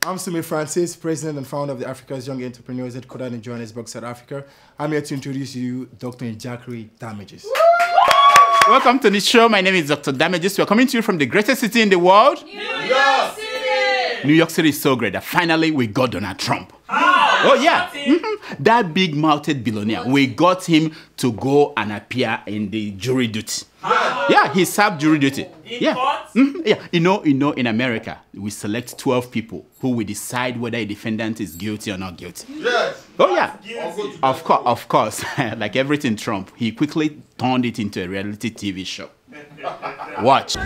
I'm Sumi Francis, President and founder of the Africa's Young Entrepreneurs headquartered in Johannesburg, South Africa. I'm here to introduce you Dr. Njakri Damages. Welcome to the show. My name is Dr. Damages. We're coming to you from the greatest city in the world. New York City! New York City is so great that finally we got Donald Trump. Oh yeah, that big-mouthed billionaire. We got him to go and appear in the jury duty. Yeah, he served jury duty. Yeah, yeah. You know, in America, we select 12 people who will decide whether a defendant is guilty or not guilty. Yes. Oh yeah, of course. Like everything Trump, he quickly turned it into a reality TV show. Watch.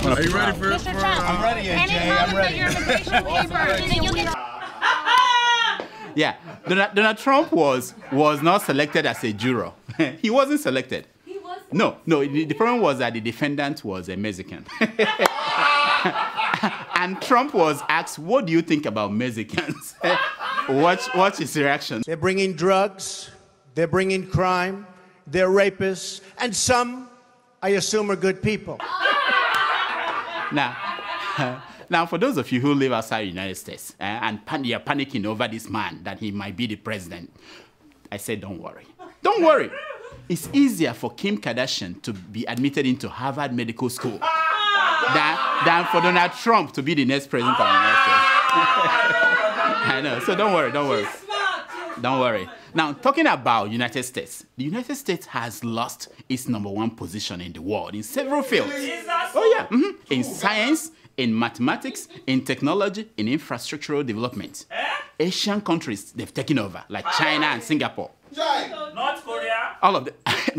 Are you ready for it? I'm ready, AJ. I'm ready. Yeah, Donald Trump was not selected as a juror. He wasn't selected. He was? No. The problem was that the defendant was a Mexican. And Trump was asked, "What do you think about Mexicans?" Watch his reaction. They're bringing drugs. They're bringing crime. They're rapists. And some, I assume, are good people. Now, for those of you who live outside the United States and you're panicking over this man, that he might be the president, I said, don't worry. Don't worry. It's easier for Kim Kardashian to be admitted into Harvard Medical School than for Donald Trump to be the next president of the United States. I know, so don't worry. Don't worry. Now, talking about United States, the United States has lost its #1 position in the world in several fields. Oh yeah, in science, in mathematics, in technology, in infrastructural development. Asian countries, they've taken over, like China and Singapore. North Korea. All of them,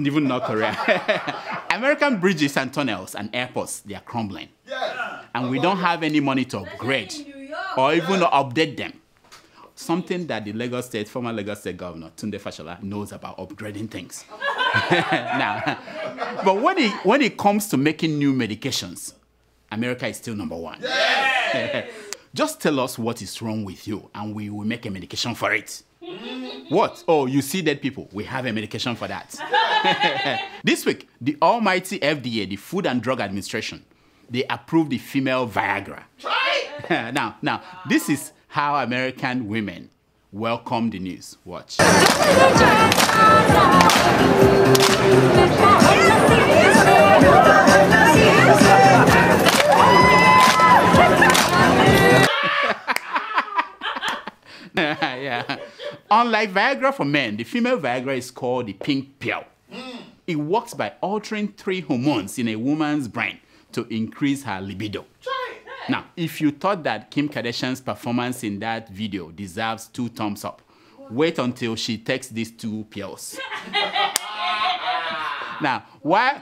even North Korea. American bridges and tunnels and airports, they are crumbling. And we don't have any money to upgrade or even update them. Something that the former Lagos State Governor, Tunde Fashola, knows about upgrading things. Now, but when it comes to making new medications, America is still #1. Just tell us what is wrong with you, and we will make a medication for it. What? Oh, you see dead people? We have a medication for that. This week, the almighty FDA, the Food and Drug Administration, they approved the female Viagra. Now, this is how American women welcome the news. Watch. Yeah. Unlike Viagra for men, the female Viagra is called the pink pill. It works by altering 3 hormones in a woman's brain to increase her libido. Now, if you thought that Kim Kardashian's performance in that video deserves 2 thumbs up, wait until she takes these 2 pills. Now, why?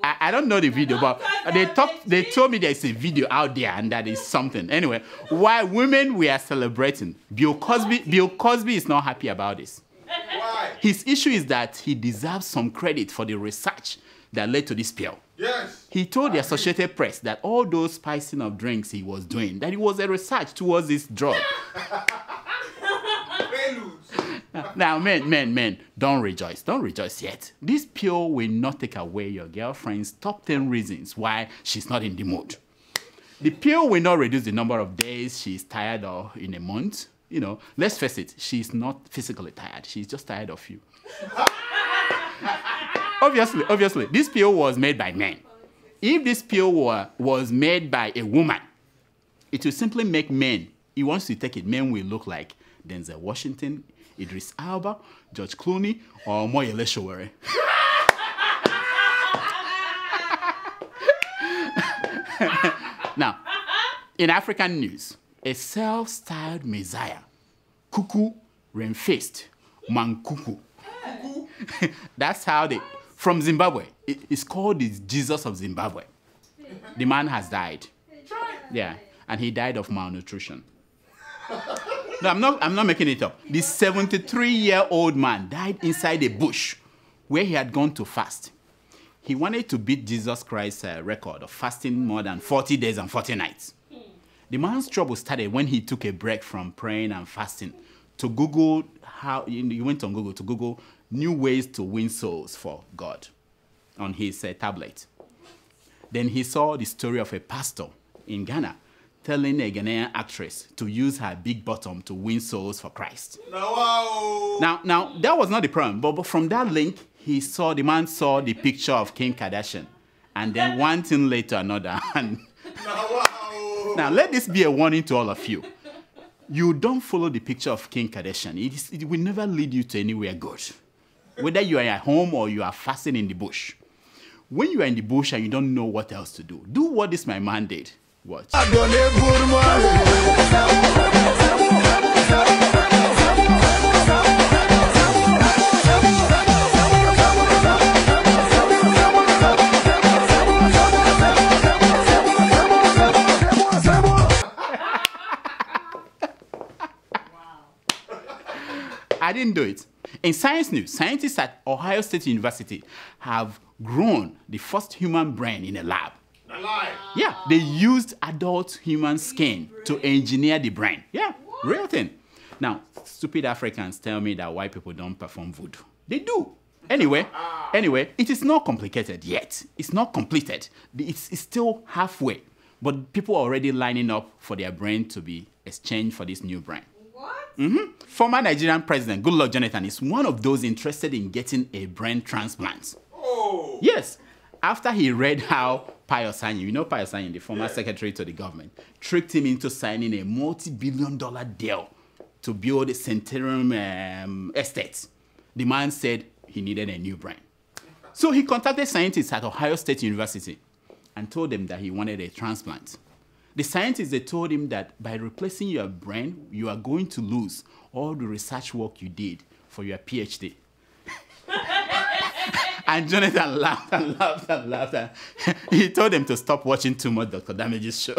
I don't know the video, but they told me there's a video out there and that is something. Anyway, why women we are celebrating, Bill Cosby is not happy about this. Why? His issue is that he deserves some credit for the research that led to this pill. Yes. He told the Associated Press that all those spicing of drinks he was doing, that it was a research towards this drug. Now, men, don't rejoice. Don't rejoice yet. This pill will not take away your girlfriend's top 10 reasons why she's not in the mood. The pill will not reduce the number of days she's tired of in a month. You know, let's face it, she's not physically tired. She's just tired of you. Obviously, this pill was made by men. If this pill was made by a woman, it will simply make men, he wants to take it, men will look like Denzel Washington, Idris Elba, George Clooney, or Moyele Sowore. Now, in African news, a self-styled messiah, Kuku Renfaced Mankuku. That's how from Zimbabwe. It's called the Jesus of Zimbabwe. The man has died. Yeah, and he died of malnutrition. No, I'm not making it up. This 73-year-old man died inside a bush where he had gone to fast. He wanted to beat Jesus Christ's record of fasting more than 40 days and 40 nights. The man's trouble started when he took a break from praying and fasting to Google how you went on Google to Google new ways to win souls for God on his tablet. Then he saw the story of a pastor in Ghana telling a Ghanaian actress to use her big bottom to win souls for Christ. Now that was not the problem, but from that link, the man saw the picture of Kim Kardashian, and then one thing led to another. And now let this be a warning to all of you. You don't follow the picture of Kim Kardashian. It will never lead you to anywhere good. Whether you are at home or you are fasting in the bush. When you are in the bush and you don't know what else to do, do what this my man did. Watch. I didn't do it. In science news, scientists at Ohio State University have grown the first human brain in a lab. Yeah, they used adult human skin to engineer the brain. Yeah, real thing. Now, stupid Africans tell me that white people don't perform voodoo. They do. Anyway, it is not complicated yet. It's not completed. It's still halfway. But people are already lining up for their brain to be exchanged for this new brain. What? Former Nigerian President Goodluck Jonathan is one of those interested in getting a brain transplant. Oh. Yes. After he read how Pius Anyi, you know Pius Anyi, the former secretary to the government, tricked him into signing a multi-billion-dollar deal to build a Centenarium estate, the man said he needed a new brain. So he contacted scientists at Ohio State University and told them that he wanted a transplant. The scientists, they told him that by replacing your brain, you are going to lose all the research work you did for your PhD. And Jonathan laughed and laughed and laughed. And he told them to stop watching too much Dr. Damage's show.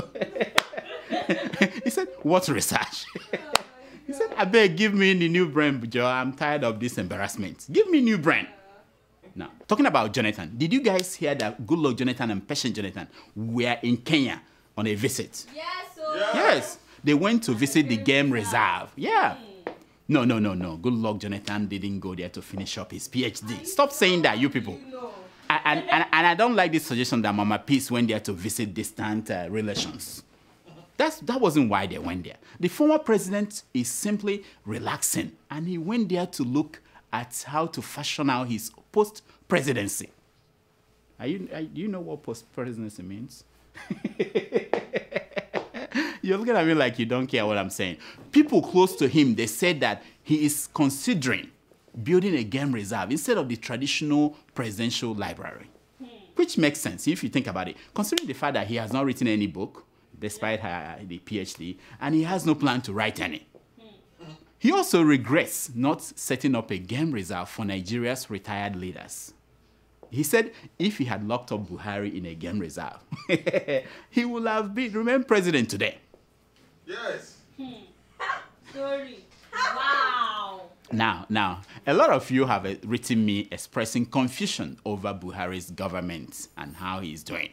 He said, what research? He said, I beg, give me the new brain, Joe. I'm tired of this embarrassment. Give me new brain. Now, talking about Jonathan, did you guys hear that Goodluck Jonathan and Patient Jonathan were in Kenya on a visit? Yes, yes. They went to visit the game reserve. Yeah. No. Goodluck Jonathan didn't go there to finish up his PhD. Stop saying that, you people. And I don't like this suggestion that Mama Peace went there to visit distant relations. That wasn't why they went there. The former president is simply relaxing, and he went there to look at how to fashion out his post-presidency. Do you know what post-presidency means? You're looking at me like you don't care what I'm saying. People close to him, they said that he is considering building a game reserve instead of the traditional presidential library. Which makes sense if you think about it, considering the fact that he has not written any book, despite the PhD, and he has no plan to write any. He also regrets not setting up a game reserve for Nigeria's retired leaders. He said if he had locked up Buhari in a game reserve, he would have remained president today. Yes. Sorry. Wow. Now, a lot of you have written me expressing confusion over Buhari's government and how he is doing.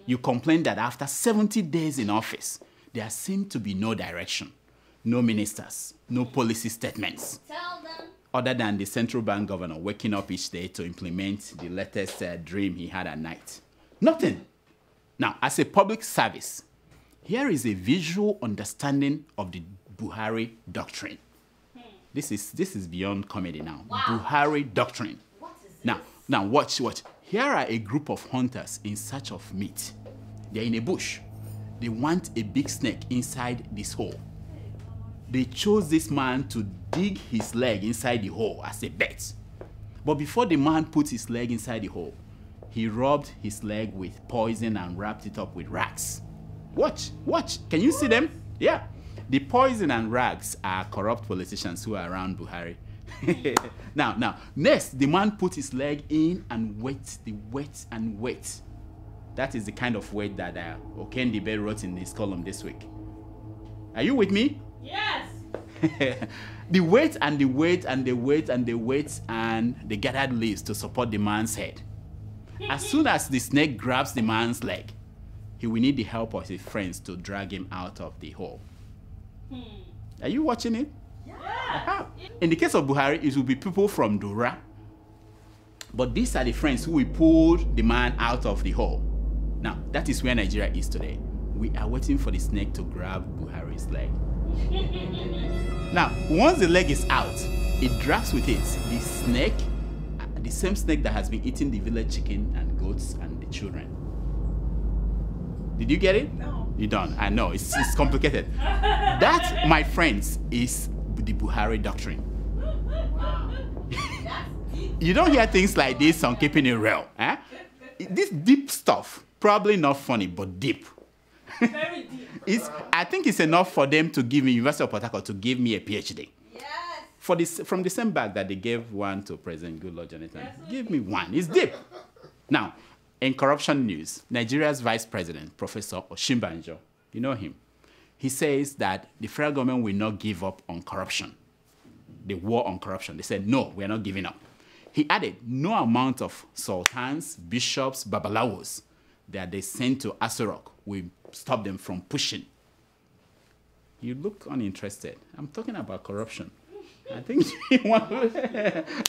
You complain that after 70 days in office, there seemed to be no direction, no ministers, no policy statements. Tell them. Other than the central bank governor waking up each day to implement the latest dream he had at night. Nothing. Now, as a public service, here is a visual understanding of the Buhari doctrine. This is beyond comedy now. Wow. Buhari doctrine. What is this? Now watch. Here are a group of hunters in search of meat. They're in a bush. They want a big snake inside this hole. They chose this man to dig his leg inside the hole as a bet. But before the man put his leg inside the hole, he rubbed his leg with poison and wrapped it up with rags. Watch. Can you see them? Yeah. The poison and rags are corrupt politicians who are around Buhari. Now, next, the man put his leg in and wait. That is the kind of weight that Okonjo-Iweala wrote in his column this week. Are you with me? Yes. The weight and the weight and the weight and the weight and the gathered leaves to support the man's head. As soon as the snake grabs the man's leg, he will need the help of his friends to drag him out of the hole. Are you watching it? Yes. In the case of Buhari, it will be people from Dora. But these are the friends who will pull the man out of the hole. Now, that is where Nigeria is today. We are waiting for the snake to grab Buhari's leg. Now, once the leg is out, it drags with it the snake, the same snake that has been eating the village chicken and goats and the children. Did you get it? No. You don't. I know. It's complicated. That, my friends, is the Buhari doctrine. Wow. You don't hear things like this on Keeping It Real. Eh? This deep stuff, probably not funny, but deep. Very deep. I think it's enough for them to give me, University of Port Harcourt, to give me a PhD. Yes. From the same bag that they gave one to President Goodluck Jonathan. Give me one. It's deep. Now, in corruption news, Nigeria's Vice President, Professor Oshimbanjo, you know him, he says that the federal government will not give up on corruption, the war on corruption. They said, no, we're not giving up. He added, no amount of sultans, bishops, babalawos that they sent to Asorok will stop them from pushing. You look uninterested. I'm talking about corruption. I think you want...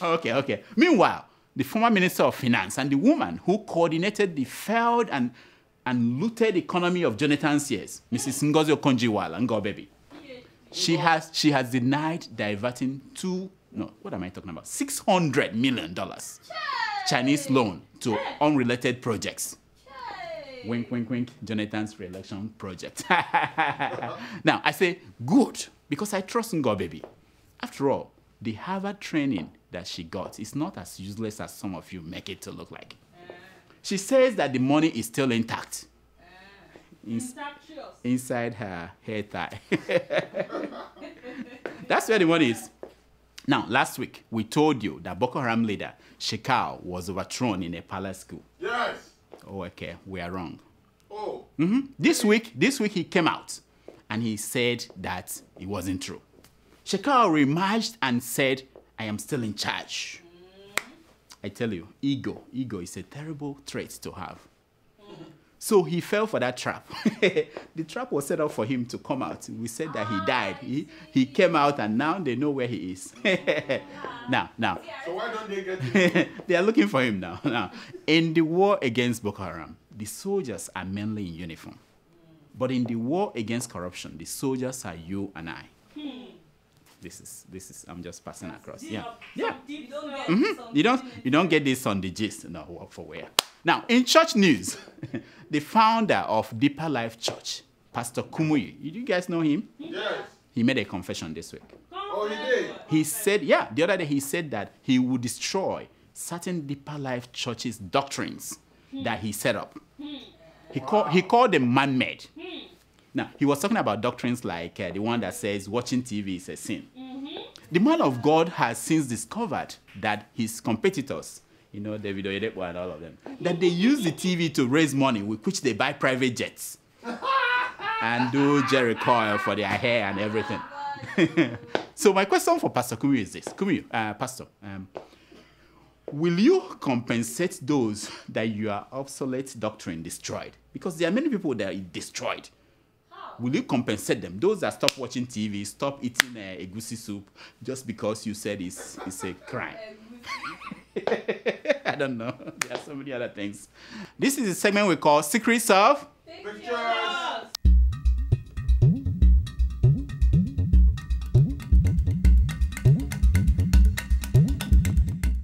Okay. Meanwhile, the former Minister of Finance and the woman who coordinated the failed and looted economy of Jonathan's years, Mrs. Ngozi Okonjo-Iweala, Ngobebi, she has denied diverting $600 million Chinese loan to unrelated projects. Wink, wink, wink, Jonathan's re-election project. Now, I say good, because I trust Ngobebi. After all, the Harvard training that she got is not as useless as some of you make it to look like. She says that the money is still intact. Inside her hair tie. That's where the money is. Now, last week, we told you that Boko Haram leader Shekau was overthrown in a palace school. Yes. Oh, okay, we are wrong. Oh. This week he came out and he said that it wasn't true. Shekau reemerged and said, I am still in charge. I tell you, ego is a terrible trait to have. So he fell for that trap. The trap was set up for him to come out. We said that he died. He came out and now they know where he is. Now. So why don't they get him? They are looking for him now. In the war against Boko Haram, the soldiers are mainly in uniform. But in the war against corruption, the soldiers are you and I. This is I'm just passing across. Yeah. You don't get this on the gist. No, work for where. Now, in church news, the founder of Deeper Life Church, Pastor Kumuyi, you guys know him? Yes. He made a confession this week. Oh, he did? He said, the other day he said that he would destroy certain Deeper Life Church's doctrines that he set up. He called them man-made. Now, he was talking about doctrines like the one that says watching TV is a sin. The man of God has since discovered that his competitors, David Oyedepo and all of them, that they use the TV to raise money with which they buy private jets and do jerry coil for their hair and everything. So my question for Pastor Kumuyi is this. Kumuyi, Pastor, will you compensate those that your obsolete doctrine destroyed? Because there are many people that it destroyed. Will you compensate them? Those that stop watching TV, stop eating egusi soup just because you said it's a crime. I don't know. There are so many other things. This is a segment we call Secrets of Pictures.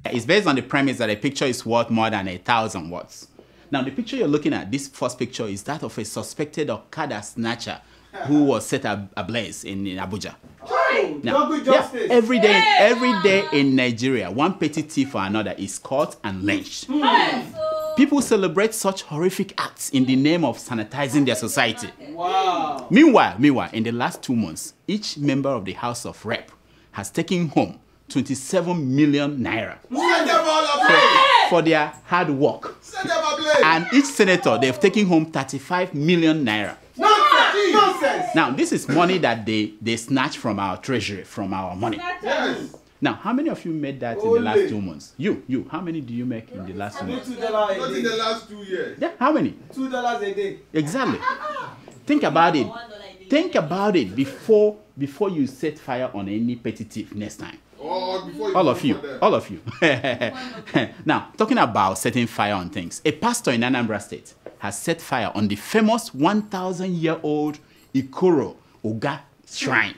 It's based on the premise that a picture is worth more than 1,000 words. Now, the picture you're looking at, this first picture, is that of a suspected Okada snatcher who was set ablaze in Abuja. Now, every day in Nigeria, one petty thief or another is caught and lynched. People celebrate such horrific acts in the name of sanitizing their society. Wow. Meanwhile, in the last 2 months, each member of the House of Rep has taken home 27 million naira for their hard work. And each senator, they've taken home 35 million naira. Nonsense! Now, this is money that they snatch from our treasury, from our money. Yes. Now, how many of you made that in the last 2 months? You, how many do you make in the last 2 months? Not in the last 2 years. Yeah, how many? $2 a day. Exactly. Think about it. Think about it before you set fire on any petty thief next time. All of you. Now, talking about setting fire on things, a pastor in Anambra State has set fire on the famous 1,000-year-old Ikoro Oga shrine.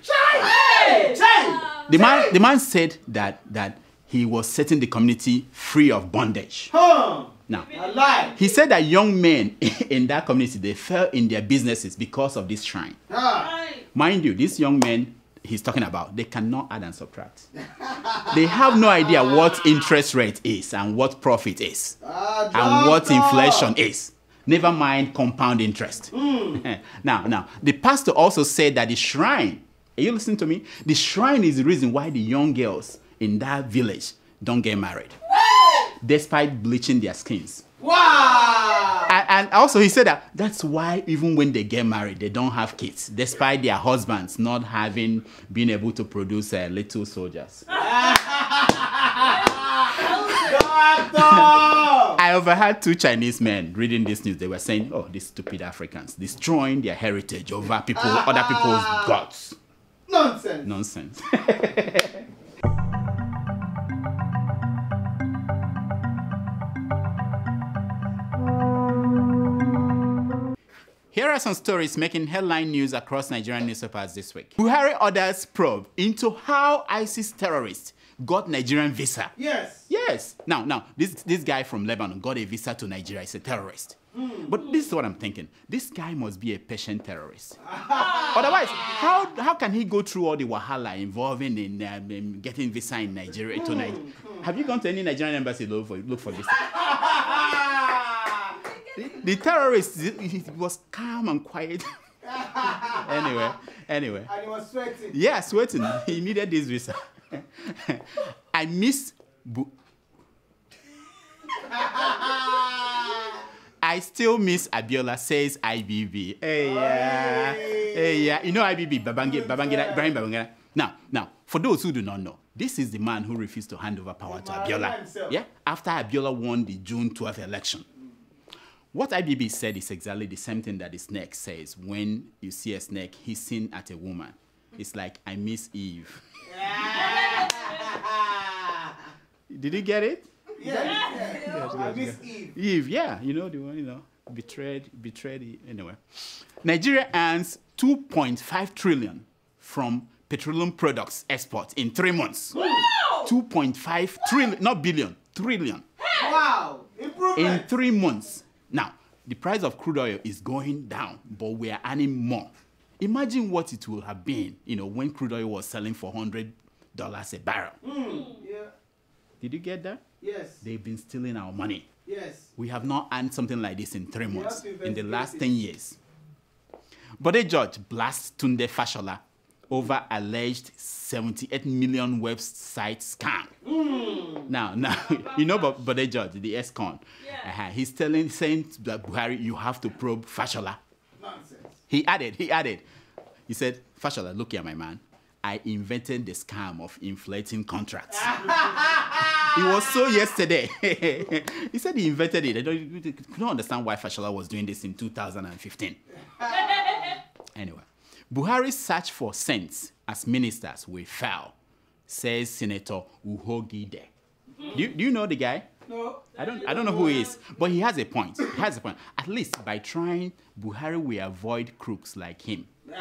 The man said that he was setting the community free of bondage. Now, he said that young men in that community, they fell in their businesses because of this shrine. Mind you, these young men he's talking about, they cannot add and subtract. They have no idea what interest rate is and what profit is and what inflation is. Never mind compound interest. Now, the pastor also said that the shrine, are you listening to me? The shrine is the reason why the young girls in that village don't get married, despite bleaching their skins. Wow! And also he said that that's why even when they get married, they don't have kids, despite their husbands not having been able to produce little soldiers. I overheard 2 Chinese men reading this news. They were saying, oh, these stupid Africans, destroying their heritage over other people's gods. Nonsense. Here are some stories making headline news across Nigerian newspapers this week. Buhari orders probe into how ISIS terrorists got Nigerian visa. Yes. Now, this guy from Lebanon got a visa to Nigeria. He's a terrorist. But this is what I'm thinking. This guy must be a patient terrorist. Otherwise, how can he go through all the wahala involving in getting visa in Nigeria to Nigeria? Have you gone to any Nigerian embassy to look for visa? The terrorist, he was calm and quiet. Anyway. And he was sweating. Yeah, sweating. He needed this visa. I still miss Abiola, says IBB. Hey, yeah. You know IBB, Babangida, Ibrahim Babangida. Now, for those who do not know, this is the man who refused to hand over power to Abiola. Yeah, after Abiola won the June 12th election. What IBB said is exactly the same thing that the snake says when you see a snake hissing at a woman. It's like, I miss Eve. Did you get it? Yeah. I miss Eve. Eve, yeah. You know, the one, betrayed, anyway. Nigeria earns 2.5 trillion from petroleum products export in 3 months. Wow! 2.5 trillion, not billion, trillion. Wow! Improvement. In 3 months. Now, the price of crude oil is going down, but we are earning more. Imagine what it will have been, when crude oil was selling for $100 a barrel. Yeah. Did you get that? Yes. They've been stealing our money. Yes. We have not earned something like this in 3 months, in the last 10 years. Bode George blasts Tunde Fashola over alleged 78 million website scam. Now, you know about Bode George, the ex-con. Yeah. He's saying that Buhari, you have to probe Fashola. Nonsense. He added, he said, Fashola, look here, my man. I invented the scam of inflating contracts. It was so yesterday. He said he invented it. I don't understand why Fashola was doing this in 2015. Anyway, Buhari's search for saints as ministers will fail, says Senator Uhogide. Do you know the guy? No. I don't know who he is, but he has a point. At least by trying, Buhari will avoid crooks like him. No,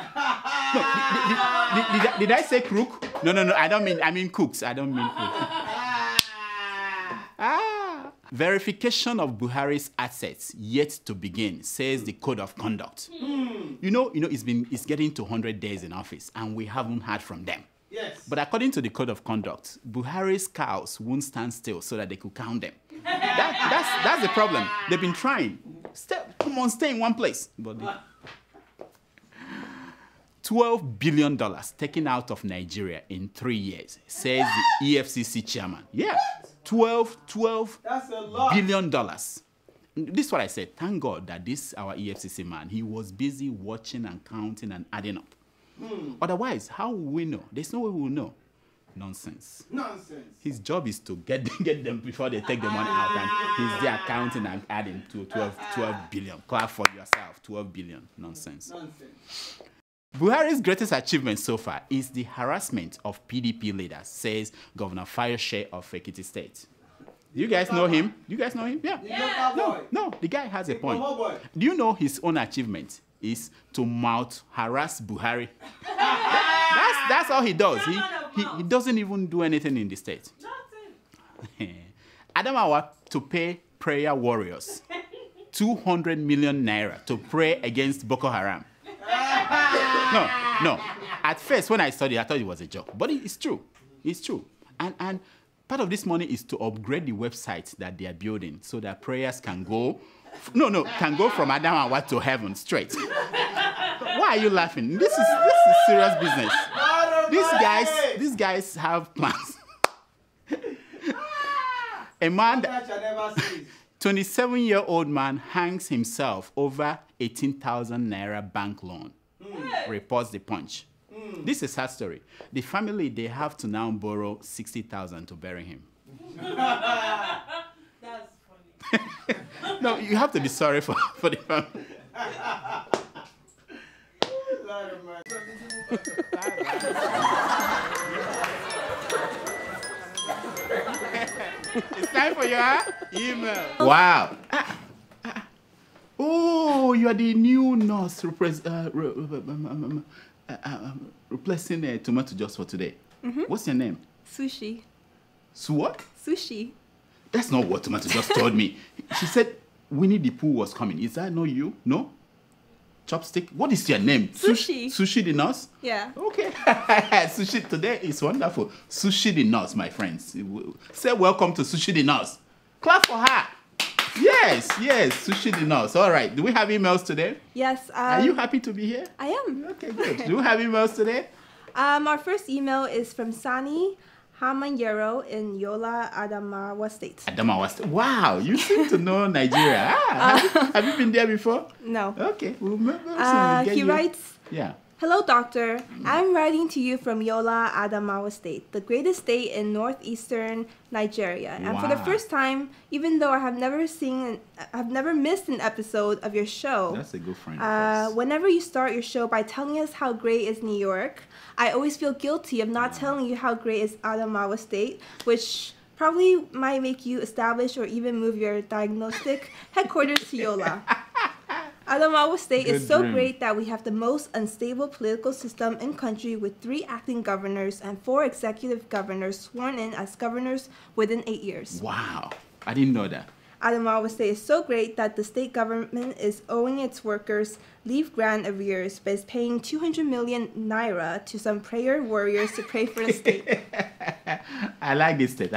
did I say crook? No, I mean cooks. I don't mean crooks. Verification of Buhari's assets yet to begin, says the Code of Conduct. It's getting to 100 days in office, and we haven't heard from them. Yes. But according to the Code of Conduct, Buhari's cows won't stand still so that they could count them. That's the problem. They've been trying. Stay in one place. But $12 billion taken out of Nigeria in 3 years, says the EFCC chairman. Yeah, $12 billion. This is what I said. Thank God that this, our EFCC man, he was busy watching and counting and adding up. Otherwise, how will we know? There's no way we will know. Nonsense. His job is to get them before they take the money out, and he's there counting and adding to 12 billion. Clap for yourself. 12 billion. Nonsense. Buhari's greatest achievement so far is the harassment of PDP leaders, says Governor Fashola of Ekiti State. Do you guys know him? Do you guys know him? Yeah. No, the guy has a point. Do you know his own achievement is to harass Buhari? That's all he does. He doesn't even do anything in the state. Nothing. Adamawa to pay prayer warriors 200 million naira to pray against Boko Haram. No. At first, when I studied, I thought it was a joke. But it's true. It's true. And part of this money is to upgrade the website that they are building so that prayers can go... can go from Adamawa to heaven straight. Why are you laughing? This is serious business. These guys have plans. A man, 27-year-old man hangs himself over 18,000 naira bank loan. Reports the Punch. This is a sad story. The family, they have to now borrow 60,000 to bury him. That's funny. No, you have to be sorry for the family. It's time for your email. Wow. Oh, you are the new nurse replacing Tomato Juice for today. What's your name? Sushi. What? Sushi. That's not what Tomato just told me. She said Winnie the Pooh was coming. Is that not you? No? Chopstick? What is your name? Sushi. Sushi the nurse? Yeah. Okay. Sushi today is wonderful. Sushi the nurse, my friends. Say welcome to Sushi the nurse. Clap for her. Yes, Sushi the nurse. All right. Do we have emails today? Yes. Are you happy to be here? I am. Okay, good. Do we have emails today? Our first email is from Sani Hamanyero in Yola, Adamawa State. Adamawa State. Wow, you seem to know Nigeria. Have you been there before? No. Okay. Well, he writes, yeah. Hello, Doctor. I'm writing to you from Yola, Adamawa State, the greatest state in northeastern Nigeria. And for the first time, even though I have never missed an episode of your show. That's a good friend. Whenever you start your show by telling us how great is New York, I always feel guilty of not telling you how great is Adamawa State, which probably might make you establish or even move your diagnostic headquarters to Yola. Adamawa State is so great that we have the most unstable political system in country with 3 acting governors and 4 executive governors sworn in as governors within 8 years. Wow, I didn't know that. Adamawa State is so great that the state government is owing its workers leave grant arrears, but is paying 200 million naira to some prayer warriors to pray for the state. I like this state.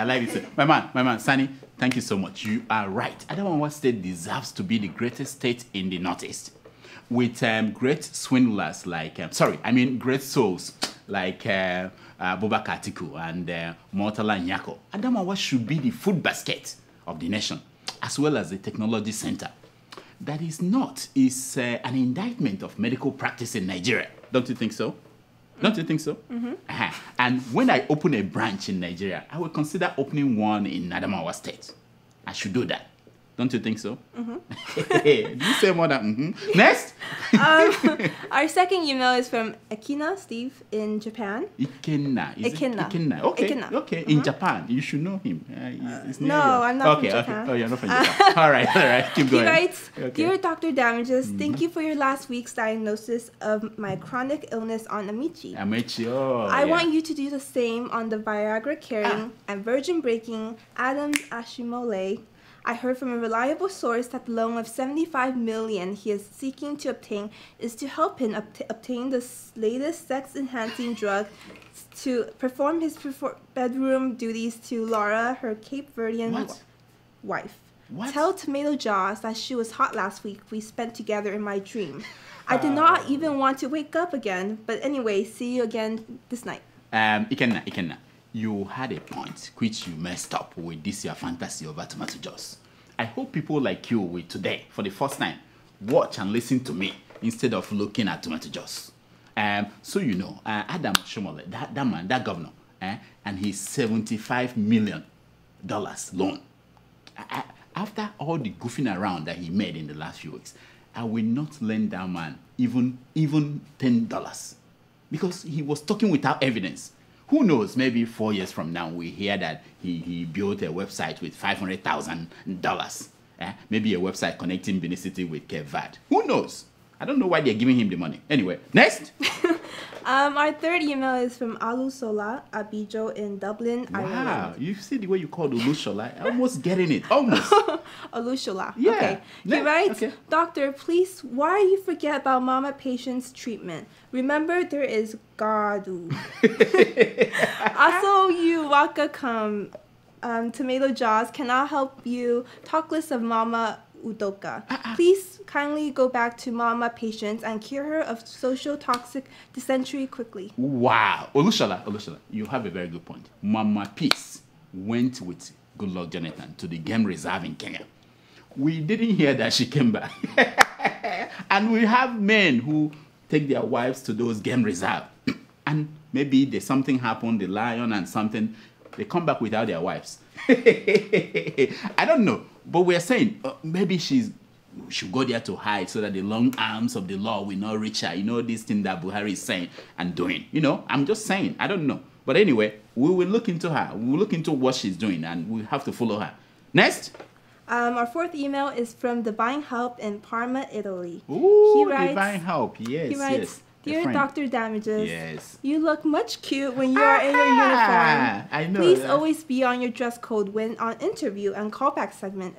My man, Sani, thank you so much. You are right. Adamawa State deserves to be the greatest state in the Northeast. With great swindlers like, great souls like Bobakatiku and Murtala Nyako. Adamawa should be the food basket of the nation, as well as the technology center. That is an indictment of medical practice in Nigeria. Don't you think so? Don't you think so? And when I open a branch in Nigeria, I will consider opening one in Adamawa State. I should do that. Don't you think so? Do you say more than Next? Our second email is from Akina Steve in Japan. Ikenna. Ikenna. Okay. Ikenna. Okay. In Japan. You should know him. I'm not from Japan. Oh, you're not from Japan. All right. Keep going. He writes, Dear Dr. Damages, thank you for your last week's diagnosis of my chronic illness on Amici. I want you to do the same on the Viagra carrying and virgin breaking Adams Ashimole. I heard from a reliable source that the loan of 75 million he is seeking to obtain is to help him obtain the latest sex-enhancing drug to perform his bedroom duties to Laura, her Cape Verdean wife. What? Tell Tomato Jaws that she was hot last week we spent together in my dream. I did not even want to wake up again, but anyway, see you again this night. Ikenna. You had a point which you messed up with this your fantasy over Tomato Juice. I hope people like you will today, for the first time, watch and listen to me instead of looking at Tomato Juice. So you know, Adam Shomole, that man, that governor, and his $75 million loan. After all the goofing around that he made in the last few weeks, I will not lend that man even $10 because he was talking without evidence. Who knows? Maybe 4 years from now we hear that he built a website with $500,000. Maybe a website connecting Benin City with Cape Verde. Who knows? I don't know why they're giving him the money. Anyway, next. Our third email is from Olusola Abijo in Dublin, Ireland. Wow, you see the way you called Olusola? Almost getting it, almost. Olusola. Yeah. Okay. He writes, Doctor, please, why you forget about mama patient's treatment? Remember, there is Gadu. Also, you waka come. Tomato Jaws cannot help you talk less of Mama Udoka. Please kindly go back to Mama Patience and cure her of social toxic dysentery quickly. Wow. Olushola, you have a very good point. Mama Peace went with Goodluck Jonathan to the game reserve in Kenya. We didn't hear that she came back. And we have men who take their wives to those game reserve. And maybe there's something happened, the lion and something, they come back without their wives. I don't know. But we're saying maybe she should go there to hide so that the long arms of the law will not reach her. You know, this thing that Buhari is saying and doing. You know, I'm just saying. I don't know. But anyway, we will look into her. We will look into what she's doing and we have to follow her. Next. Our fourth email is from Divine Help in Parma, Italy. Ooh, he writes, Divine Help. Yes, he writes, yes. Dear Dr. Damages, yes. You look much cute when you are in your uniform. I know. Please always be on your dress code when on interview and callback segment,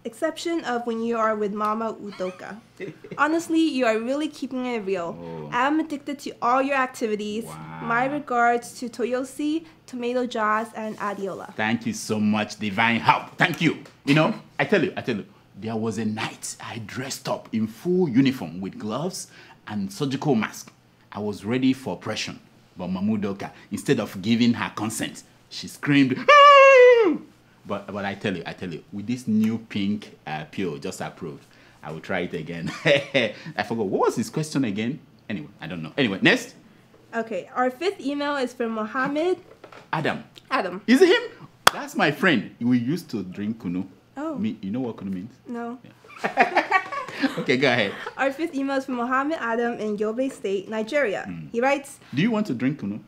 exception of when you are with Mama Udoka. Honestly, you are really keeping it real. I am addicted to all your activities. Wow. My regards to Toyosi, Tomato Jaws, and Adiola. Thank you so much, Divine Help. Thank you. You know, I tell you, there was a night I dressed up in full uniform with gloves and surgical mask. I was ready for operation, but Mamudoka, instead of giving her consent, she screamed, Aah! But I tell you, with this new pink pill just approved, I will try it again. I forgot, what was his question again? Anyway, I don't know. Anyway, next. Okay, our fifth email is from Mohammed. Adam. Is it him? That's my friend. We used to drink kunu. Oh. You know what kunu means? No. Yeah. Okay, go ahead. Our fifth email is from Mohammed Adam in Yobe State, Nigeria. He writes, do you want to drink kunu?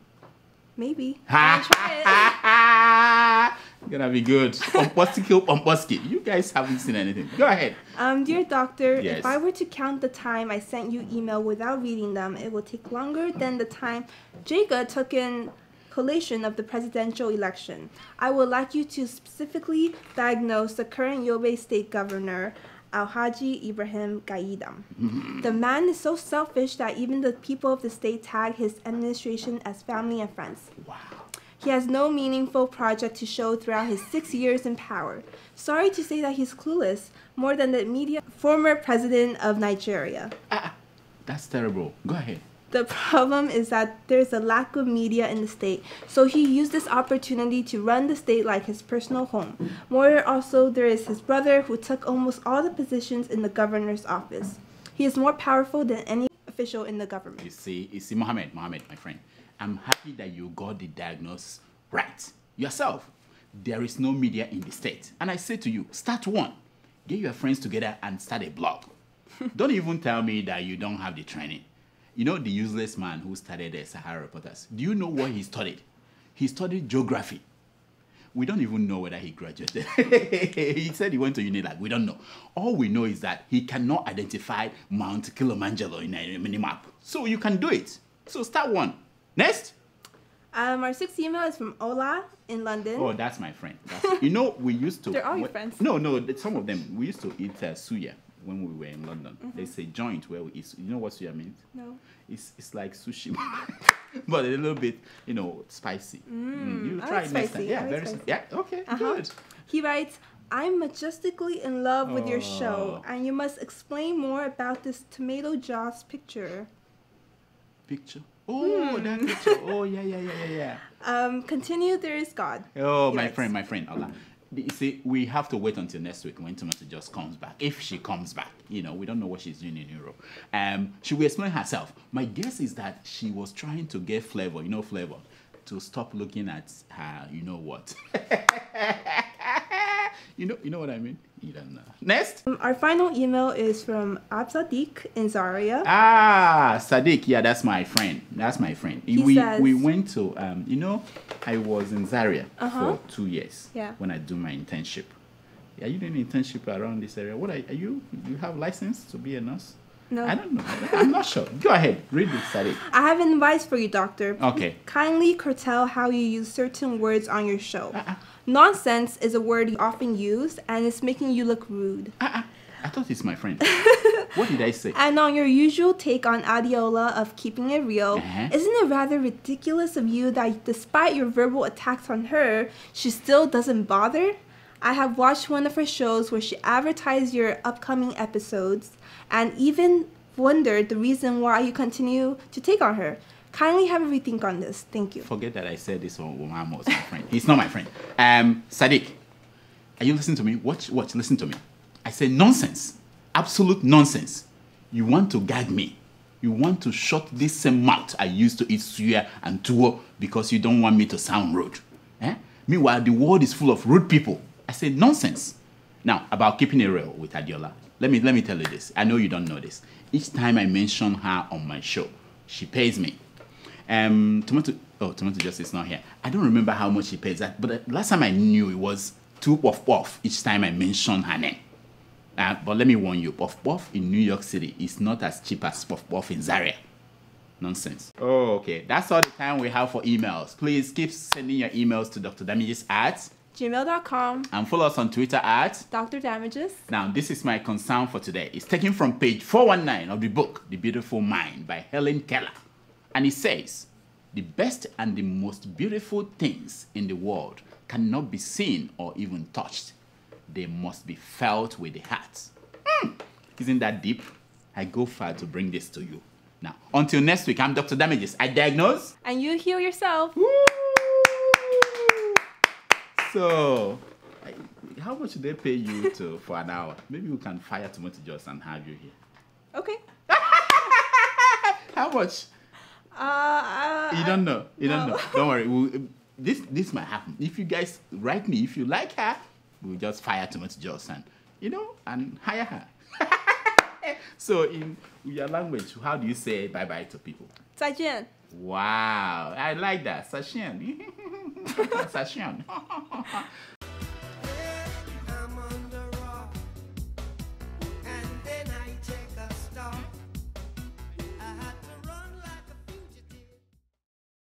Maybe. I'll try it. Gonna be good. Pomposki. You guys haven't seen anything. Go ahead. Dear doctor, yes. If I were to count the time I sent you email without reading them, it will take longer than the time Jaga took in collation of the presidential election. I would like you to specifically diagnose the current Yobe State Governor, Alhaji Ibrahim Gaidam. The man is so selfish that even the people of the state tag his administration as family and friends. Wow. He has no meaningful project to show throughout his 6 years in power. Sorry to say that he's clueless, more than the immediate former president of Nigeria. That's terrible. Go ahead. The problem is that there's a lack of media in the state, so he used this opportunity to run the state like his personal home. More also, there is his brother who took almost all the positions in the governor's office. He is more powerful than any official in the government. You see, Mohammed, my friend, I'm happy that you got the diagnosis right yourself. There is no media in the state. And I say to you, start one. Get your friends together and start a blog. Don't even tell me that you don't have the training. You know the useless man who started the Sahara Reporters? Do you know what he studied? He studied geography. We don't even know whether he graduated. He said he went to UNILAG. We don't know. All we know is that he cannot identify Mount Kilimanjaro in a minimap. So you can do it. So start one. Next. Our sixth email is from Ola in London. Oh, that's my friend. You know, we used to... They're all your friends. No, some of them. We used to eat suya when we were in London. There's a joint where we eat. You know what suya means? No. It's like sushi, but a little bit, spicy. You try it next time. Yeah, very spicy. Yeah, okay, good. He writes, I'm majestically in love with your show, and you must explain more about this Tomato Jaws picture. Picture? Oh, that picture. Oh, yeah. Continue, there is God. Oh, my friend, Allah. You see, we have to wait until next week when Tomato just comes back. If she comes back, we don't know what she's doing in Europe. She will explain herself. My guess is that she was trying to get Flavor, to stop looking at her, you know what. You know what I mean? You don't know. Next. Our final email is from Sadiq in Zaria. Sadiq. Yeah, that's my friend. We went to, I was in Zaria for 2 years when I do my internship. Are you doing an internship around this area? What are you? You have license to be a nurse? No. I don't know. I'm not sure. Go ahead. Read this, Sadiq. I have an advice for you, doctor. Okay. Kindly curtail how you use certain words on your show. Nonsense is a word you often use, and it's making you look rude. I thought it's my friend. What did I say? And on your usual take on Adiola of keeping it real, isn't it rather ridiculous of you that despite your verbal attacks on her, she still doesn't bother? I have watched one of her shows where she advertised your upcoming episodes and even wondered the reason why you continue to take on her. Kindly have a rethink on this. Thank you. Forget that I said this on Muhammad was my friend. He's not my friend. Sadiq, are you listening to me? Watch, listen to me. I said nonsense. Absolute nonsense. You want to gag me. You want to shut this same mouth I used to eat suya and tuwo because you don't want me to sound rude. Meanwhile, the world is full of rude people. I said nonsense. Now, about keeping it real with Adiola, let me tell you this. I know you don't know this. Each time I mention her on my show, she pays me. Tomato Justice is not here. I don't remember how much she pays that, but the last time I knew it was 2 puff each time I mention her name. But let me warn you, puff in New York City is not as cheap as puff in Zaria. Nonsense. Oh, okay. That's all the time we have for emails. Please keep sending your emails to Dr. Damages at gmail.com and follow us on Twitter at Dr. Damages. Now, this is my concern for today. It's taken from page 419 of the book, The Beautiful Mind by Helen Keller. And it says, the best and the most beautiful things in the world cannot be seen or even touched. They must be felt with the heart. Isn't that deep? I go far to bring this to you. Now, until next week, I'm Dr. Damages. I diagnose. And you heal yourself. Woo! So, how much do they pay you for an hour? Maybe we can fire Tomato Juice and have you here. Okay. How much? You don't know. You don't know. Don't worry. This might happen. If you guys write me, if you like her, we'll just fire Tomato Juice and and hire her. So in your language, how do you say bye-bye to people? 再见. Wow, I like that. Sashian. Sashian.